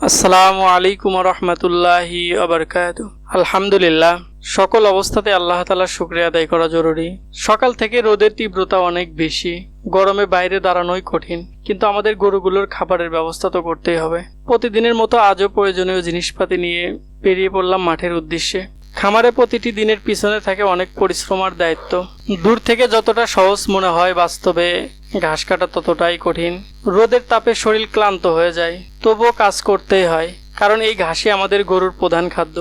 আসসালামু আলাইকুম রহমতুল্লাহি আবরকাতু। আলহামদুলিল্লাহ, সকল অবস্থাতে আল্লাহ তাআলার শুকরিয়া আদায় করা জরুরি। সকাল থেকে রোদের তীব্রতা অনেক বেশি, গরমে বাইরে দাঁড়ানোই কঠিন, কিন্তু আমাদের গরুগুলোর খাবারের ব্যবস্থা তো করতেই হবে। প্রতিদিনের মতো আজও প্রয়োজনীয় জিনিসপাতি নিয়ে বেরিয়ে পড়লাম মাঠের উদ্দেশ্যে। খামারে প্রতিটি দিনের পিছনে থাকে অনেক পরিশ্রম আর দায়িত্ব। দূর থেকে যতটা সহজ মনে হয়, বাস্তবে ঘাস কাটা ততটাই কঠিন। রোদের তাপে শরীর ক্লান্ত হয়ে যায়, তবুও কাজ করতেই হয়, কারণ এই ঘাসই আমাদের গরুর প্রধান খাদ্য।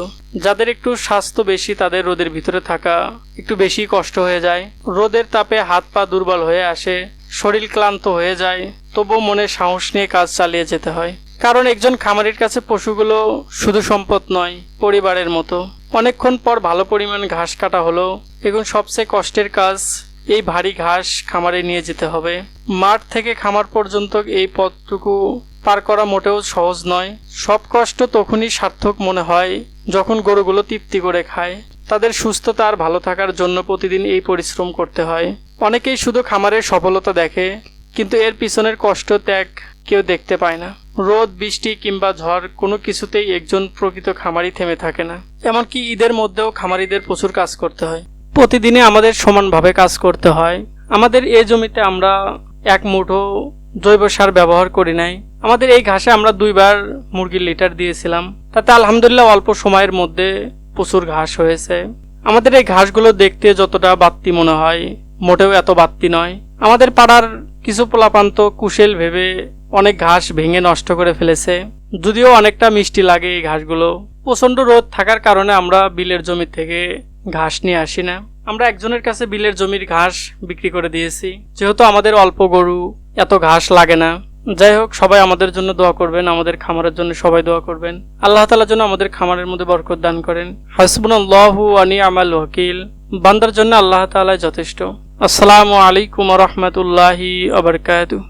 যাদের একটু স্বাস্থ্য বেশি তাদের রোদের ভিতরে থাকা একটু বেশি কষ্ট হয়ে যায়। রোদের তাপে হাত পা দুর্বল হয়ে আসে, শরীর ক্লান্ত হয়ে যায়, তবুও মনে সাহস নিয়ে কাজ চালিয়ে যেতে হয়। কারণ একজন খামারির কাছে পশুগুলো শুধু সম্পদ নয়, পরিবারের মতো। অনেকক্ষণ পর ভালো পরিমাণ ঘাস কাটা হলো। এখন সবচেয়ে কষ্টের কাজ, এই ভারী ঘাস খামারে নিয়ে যেতে হবে। মাঠ থেকে খামার পর্যন্ত এই পথটুকু পার করা মোটেও সহজ নয়। সব কষ্ট তখনই সার্থক মনে হয় যখন গরুগুলো তৃপ্তি করে খায়। তাদের সুস্থতা আর ভালো থাকার জন্য প্রতিদিন এই পরিশ্রম করতে হয়। অনেকেই শুধু খামারের সফলতা দেখে, কিন্তু এর পিছনের কষ্ট ত্যাগ কেউ দেখতে পায় না। রোদ, বৃষ্টি কিংবা ঝড় কোনো কিছুতেই একজন প্রকৃত খামারি থেমে থাকে না। এমনকি ঈদের মধ্যেও খামারিদের প্রচুর কাজ করতে হয়। প্রতিদিনে আমাদের সমানভাবে কাজ করতে হয়। আমাদের এই জমিতে আমরা এক মুঠো জৈব সার ব্যবহার করি নাই। আমাদের এই ঘাসে আমরা 2 বার মুরগির লিটার দিয়েছিলাম, তাতে আলহামদুলিল্লাহ অল্প সময়ের মধ্যে প্রচুর ঘাস হয়েছে। আমাদের এই ঘাসগুলো দেখতে যতটা বাড়তি মনে হয়, মোটেও এত বাড়তি নয়। আমাদের পাড়ার কিছু পোলাপান্ত কুশেল ভেবে অনেক ঘাস ভেঙে নষ্ট করে ফেলেছে, যদিও অনেকটা মিষ্টি লাগে এই ঘাসগুলো। প্রচণ্ড রোদ থাকার কারণে আমরা বিলের জমি থেকে ঘাস নিয়ে আসি না। আমরা একজনের কাছে বিলের জমির ঘাস বিক্রি করে দিয়েছি, যেহেতু আমাদের অল্প গরু, এত ঘাস লাগে না। যাই হোক, সবাই আমাদের জন্য দোয়া করবেন, আমাদের খামারের জন্য সবাই দোয়া করবেন। আল্লাহ তাআলার জন্য আমাদের খামারের মধ্যে বরকত দান করেন। হাসবুনাল্লাহু ওয়া নি'মাল ওয়াকিল। বান্দার জন্য আল্লাহ তাআলাই যথেষ্ট। আসসালামু আলাইকুম ওয়া রাহমাতুল্লাহি ওয়া বারাকাতুহু।